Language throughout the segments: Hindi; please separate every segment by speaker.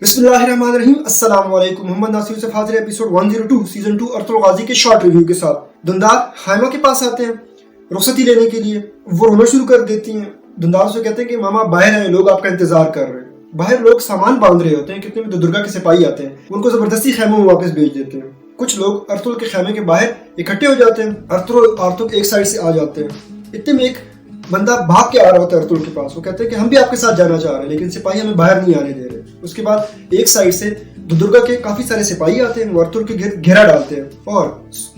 Speaker 1: बिस्मिल्लाहिर्रहमानिर्रहीम। अस्सलाम वालेकुम। मोहम्मद नासिर यूसुफ हाजिर एपिसोड 102 सीजन 2 अर्तुल गाजी के शॉर्ट रिव्यू के साथ। धुंधार हाइमा के पास आते हैं रुखसती लेने के लिए। वो रोना शुरू कर देती हैं। धुंधार से कहते हैं कि मामा बाहर आए, लोग आपका इंतजार कर रहे हैं। बाहर लोग सामान बांध रहे होते हैं। कितने में तो दुर्गा के सिपाही आते हैं, उनको जबरदस्ती खेमों में वापस भेज देते हैं। कुछ लोग अर्तुल के खेमे के बाहर इकट्ठे हो जाते हैं। अर्तुल एक साइड से आ जाते हैं। इतने में एक बंदा भाग के आ रहा होता है अर्तुल के पास। वो कहते हैं कि हम भी आपके साथ जाना चाह रहे हैं, लेकिन सिपाही हमें बाहर नहीं आने दे रहे। उसके बाद एक साइड से दुर्गा के काफी सारे सिपाही आते हैं। वो अर्तुल के घेरा डालते हैं और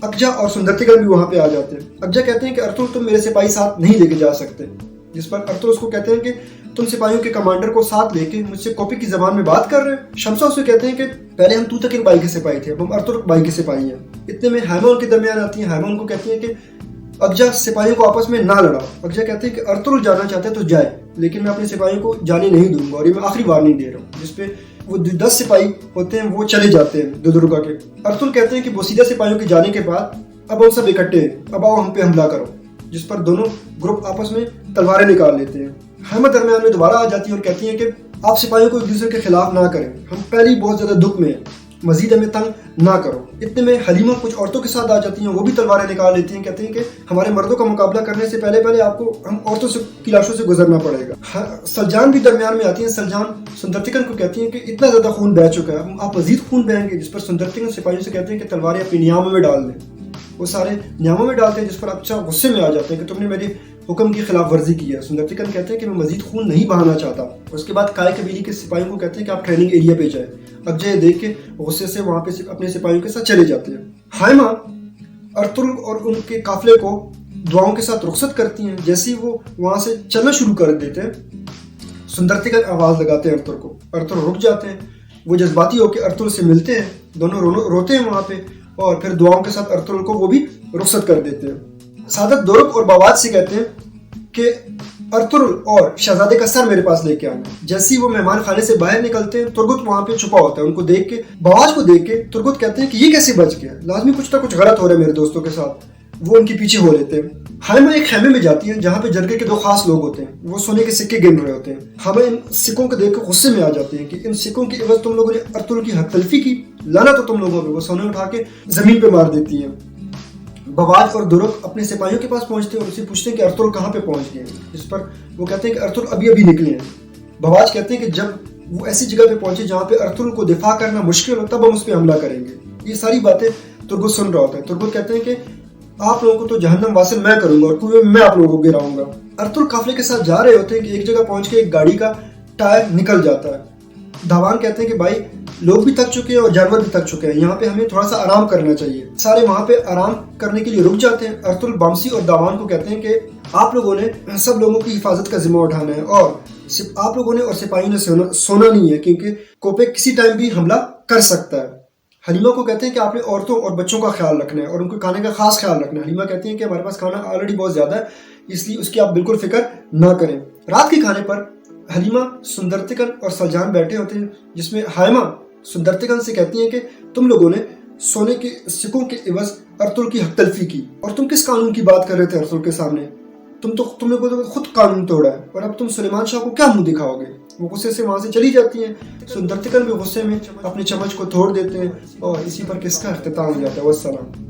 Speaker 1: अकजा और सुंदरतिगन भी वहां पे आ जाते हैं। अकजा कहते हैं कि अर्तुल तुम मेरे सिपाही साथ नहीं लेके जा सकते, जिस पर अर्तुल उसको कहते हैं कि तुम सिपाहियों के कमांडर को साथ लेके मुझसे कॉपी की जबान में बात कर रहे हो। शमसा उसे कहते हैं कि पहले हम तूतकिन बाई के सिपाही थे, अब हम अर्तुल बाई के सिपाही हैं। इतने में हाइमा उनके दरमियान आती है। हाइमा उनको कहती है कि अकजा सिपाहियों को आपस में ना लड़ाओ। अकजा कहते हैं कि अर्तुल जाना चाहते हैं तो जाए, लेकिन मैं अपने सिपाहियों को जाने नहीं दूंगा और ये मैं आखिरी बार नहीं दे रहा हूँ। जिसपे वो 10 सिपाही होते हैं, वो चले जाते हैं दुर्गा के। अर्तुल कहते हैं कि बोसीदा सिपाहियों के जाने के बाद अब हम सब इकट्ठे हैं, अब आओ हम पे हमला करो। जिस पर दोनों ग्रुप आपस में तलवारें निकाल लेते हैं। हाइमा दरमियान में दोबारा आ जाती है और कहती है कि आप सिपाहियों को एक दूसरे के खिलाफ ना करें, हम पहले ही बहुत ज्यादा दुख में हैं, मजीद हमें तंग ना करो। इतने में हलीमा कुछ औरतों के साथ आ जाती हैं। वो भी तलवारें निकाल लेती हैं। कहती हैं कि हमारे मर्दों का मुकाबला करने से पहले आपको हम औरतों की लाशों से गुजरना पड़ेगा। सलजान भी दरमियान में आती हैं। सलजान सुंदरतिगन को कहती हैं कि इतना ज्यादा खून बह चुका है, आप मजीद खून बहेंगे। जिस पर सुंदरतिगन सिपाहियों से कहते हैं कि तलवारें अपनी नियामों में डाल दें। वो सारे नियामों में डालते हैं, जिस पर अच्छा गुस्से में आ जाते हैं कि तुमने मेरी हुक्म की खिलाफ वर्जी की है। सुंदरतिगन कहते हैं कि मैं मजीद खून नहीं बहाना चाहता। उसके बाद काय कबीले के सिपाहियों को कहते हैं कि आप ट्रेनिंग एरिया पे जाए। अकजा देख के गुस्से से वहां पे अपने सिपाहियों के साथ चले जाते हैं। हाइमा अर्तुल और उनके काफिले को दुआओं के साथ रुखसत करती हैं। जैसे ही वो वहां से चलना शुरू कर देते हैं, सुंदरतिगन आवाज लगाते हैं अर्तुल को। अर्तुल रुक जाते हैं। वो जज्बाती होकर अर्तुल से मिलते हैं। दोनों रोते हैं वहां पे और फिर दुआओं के साथ अर्तुल को वो भी रुखसत कर देते हैं। सादत दोरक और बवाद से कहते हैं कि अर्तुल और शहजादे का सर मेरे पास लेके आना। जैसे ही वो मेहमान खाने से बाहर निकलते हैं, तुर्गुत वहां पे छुपा होता है। उनको देख के, बवाज को देख के तुर्गुत कहते हैं कि ये कैसे बच गया, लाजमी कुछ ना कुछ गलत हो रहा है मेरे दोस्तों के साथ। वो उनके पीछे हो लेते हैं। हाइमा एक खेमे में जाती है जहाँ पे जरगे के 2 खास लोग होते हैं। वो सोने के सिक्के गिन रहे होते हैं। हाइमा इन सिक्कों को देख कर गुस्से में आ जाती है कि इन सिक्कों की एवज तुम लोगों ने अर्तुल की हक तलफी की, लाना तो तुम लोगों पे। वो सोने उठा के जमीन पे मार देती है। बवाज और दुरुक अपने सिपाहियों के पास पहुंचते हैं और उससे पूछते हैं कि अर्तुल कहाँ पे पहुंच गए। इस पर वो कहते हैं कि अर्तुल अभी अभी निकले हैं। बवाज कहते हैं कि जब वो ऐसी जगह पे पहुंचे जहाँ पे अर्तुल को दिफा करना मुश्किल हो, तब हम उस पर हमला करेंगे। ये सारी बातें तुर्गुत सुन रहा होता है। तुर्गुत कहते हैं कि आप लोगों को तो जहन्नम वासिल मैं करूंगा और कुएं में मैं आप लोगों को गिराऊंगा। अर्तुल काफिले के साथ जा रहे होते हैं कि एक जगह पहुंच के एक गाड़ी का टायर निकल जाता है। धावान कहते हैं कि भाई लोग भी थक चुके हैं और जानवर भी थक चुके हैं, यहाँ पे हमें थोड़ा सा आराम करना चाहिए। सारे वहां पे आराम करने के लिए रुक जाते हैं। अर्तुल बामसी और दावान को कहते हैं कि आप लोगों ने सब लोगों की हिफाजत का जिम्मा उठाना है और आप लोगों ने और सिपाहियों ने सोना नहीं है, क्योंकि कोपेक किसी टाइम भी हमला कर सकता है। हलीमा को कहते हैं कि आपने औरतों और बच्चों का ख्याल रखना है और उनके खाने का खास ख्याल रखना है। हलीमा कहती हैं कि हमारे पास खाना ऑलरेडी बहुत ज्यादा है, इसलिए उसकी आप बिल्कुल फिक्र ना करें। रात के खाने पर हलीमा, सुंदरतिगन और सलजान बैठे होते हैं, जिसमें हाइमा सुंदरतिगन से कहती हैं कि तुम लोगों ने सोने के सिक्कों के एवज अर्तुल की हक तलफी की और तुम किस कानून की बात कर रहे थे अर्तुल के सामने? तुम लोगों ने खुद कानून तोड़ा है और अब तुम सुलेमान शाह को क्या मुंह दिखाओगे? वो गुस्से से वहां से चली जाती हैं। सुंदरतिगन भी गुस्से में अपने चम्मच को तोड़ देते हैं और इसी पर किसका इख्तिताम हो जाता है। वस्सलाम।